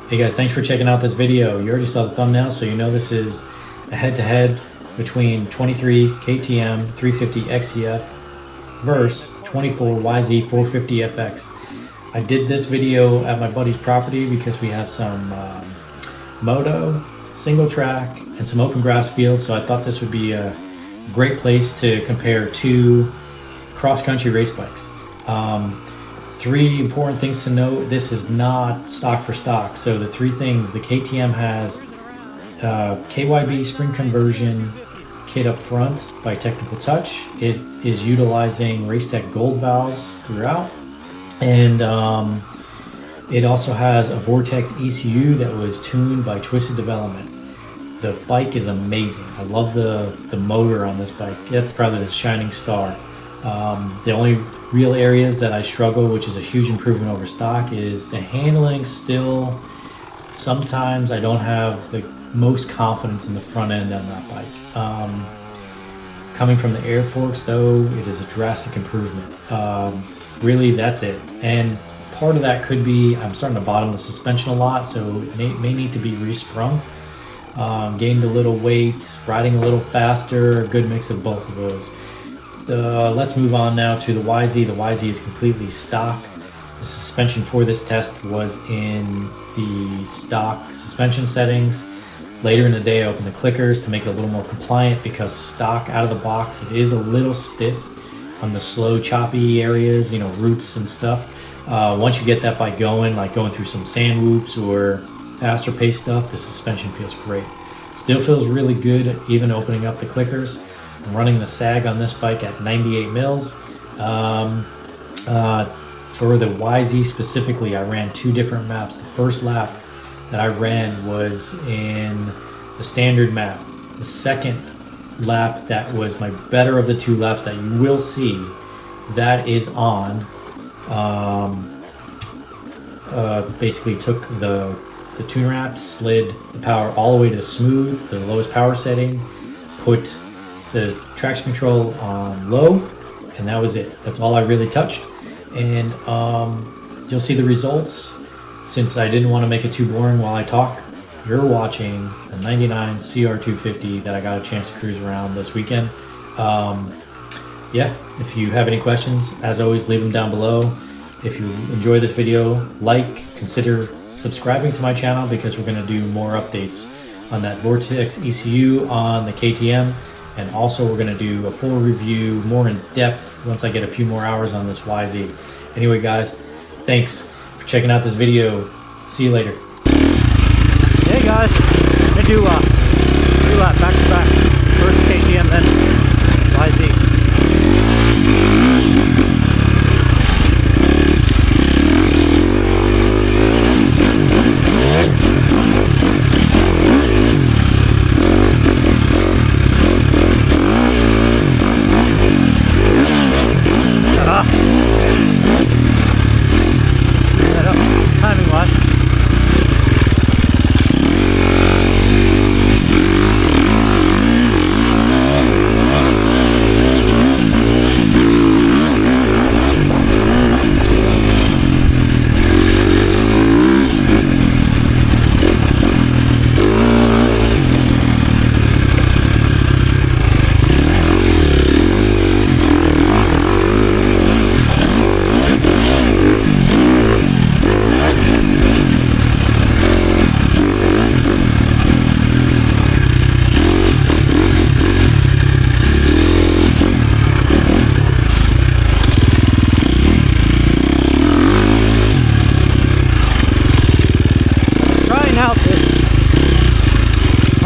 Hey guys, thanks for checking out this video. You already saw the thumbnail, so you know this is a head-to-head between 23 KTM 350 XCF versus 24 YZ 450 FX. I did this video at my buddy's property because we have some moto, single track, and some open grass fields, so I thought this would be a great place to compare two cross-country race bikes. Three important things to note: this is not stock for stock. So the three things: the KTM has KYB spring conversion kit up front by Technical Touch. It is utilizing Racetech Gold valves throughout, and it also has a Vortex ECU that was tuned by Twisted Development. The bike is amazing. I love the motor on this bike. That's probably the shining star. The only real areas that I struggle, which is a huge improvement over stock, is the handling. Still, sometimes I don't have the most confidence in the front end on that bike. Coming from the air forks, though, it is a drastic improvement. Really, that's it. And part of that could be I'm starting to bottom the suspension a lot, so it may need to be resprung. Gained a little weight, riding a little faster, a good mix of both of those. Let's move on now to the YZ. The YZ is completely stock. The suspension for this test was in the stock suspension settings. Later in the day, I opened the clickers to make it a little more compliant because stock out of the box, it is a little stiff on the slow, choppy areas, roots and stuff. Once you get that bike going, like going through some sand whoops or faster pace stuff, the suspension feels great. Still feels really good even opening up the clickers. I'm running the sag on this bike at 98 mils. For the YZ specifically, I ran two different maps. The first lap that I ran was in the standard map. The second lap, that was my better of the two laps that you will see, that is on. Basically took the tune wrap, slid the power all the way to smooth, the lowest power setting, put the traction control on low, and that was it. That's all I really touched. And you'll see the results. Since I didn't want to make it too boring while I talk, you're watching the 99 CR250 that I got a chance to cruise around this weekend. Yeah, if you have any questions, as always, leave them down below. If you enjoy this video, consider subscribing to my channel because we're going to do more updates on that Vortex ECU on the KTM. And also we're going to do a full review, more in depth, once I get a few more hours on this YZ. Anyway, guys, thanks for checking out this video. See you later. Hey guys, I'm going to do three lap back to back. First KTM, then YZ. Timing wise.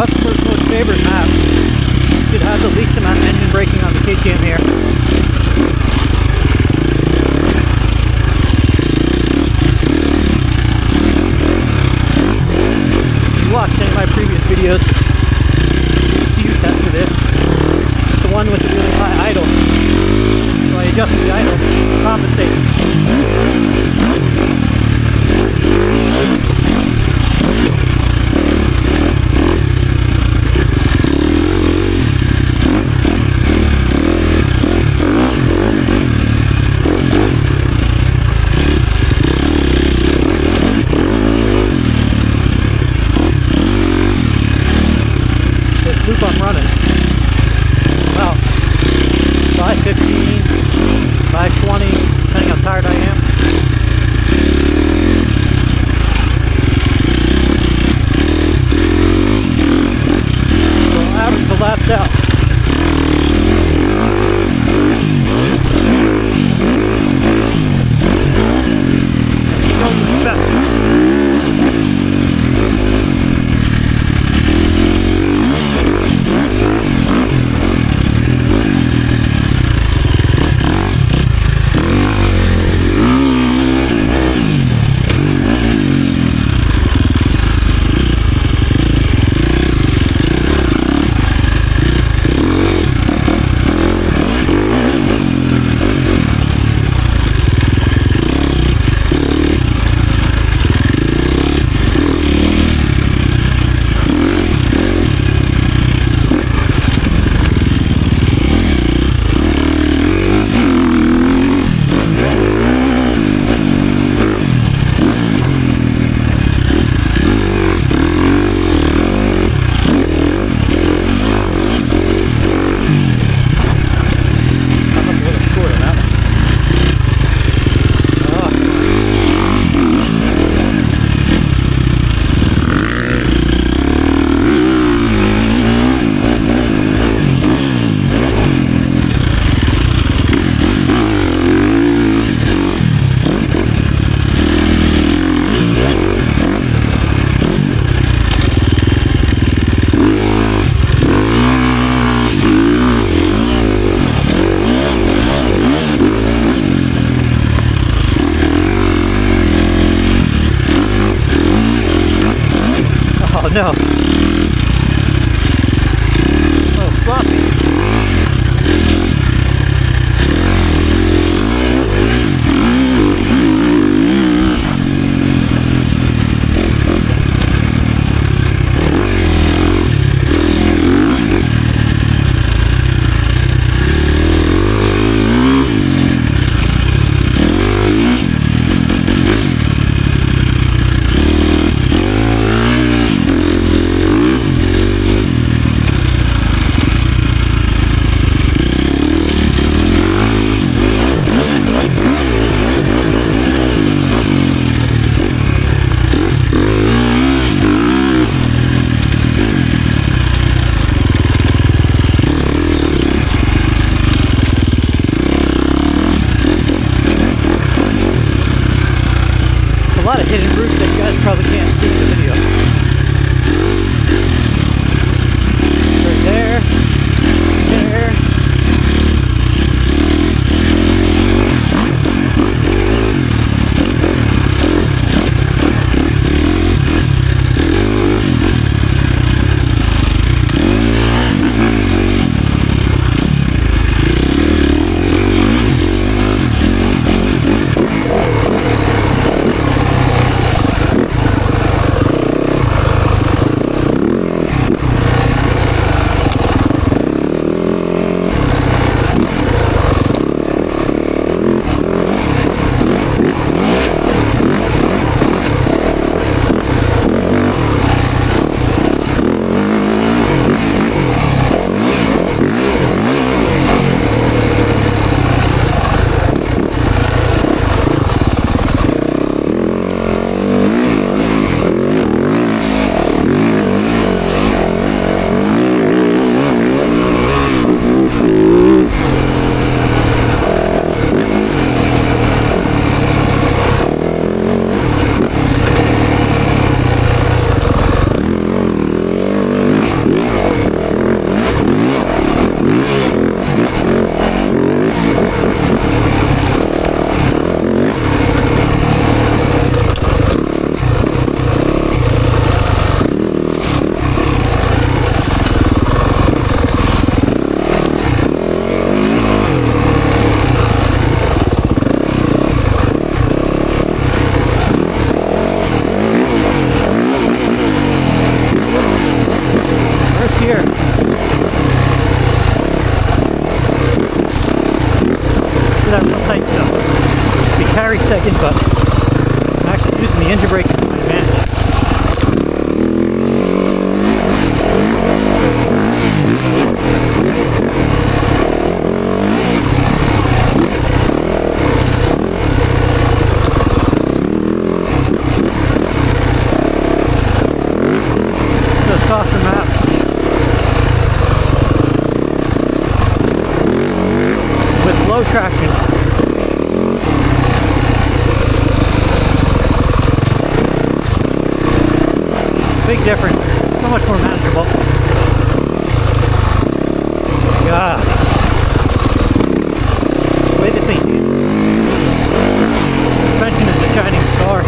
Customer's most favorite map. Should have the least amount of engine braking on the KTM here. If you watched any of my previous videos, ECU test for this. It's the one with the really high idle. So I adjusted the idle to compensate. lot of hidden routes that you guys probably can't see in the video. Right there, there. That real tight stuff. We carry second, but I'm actually using the engine brake to my advantage. It's a softer map. With low traction. Big difference. So much more manageable. God. The way this thing suspension is a shining star.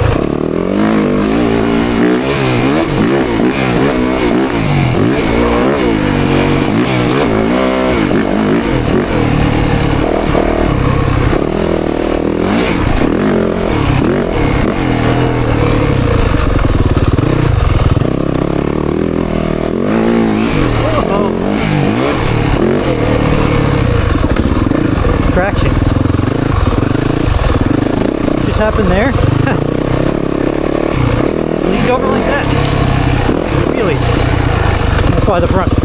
Traction. Just happened there. Leaned over like that. Really. That's why the front.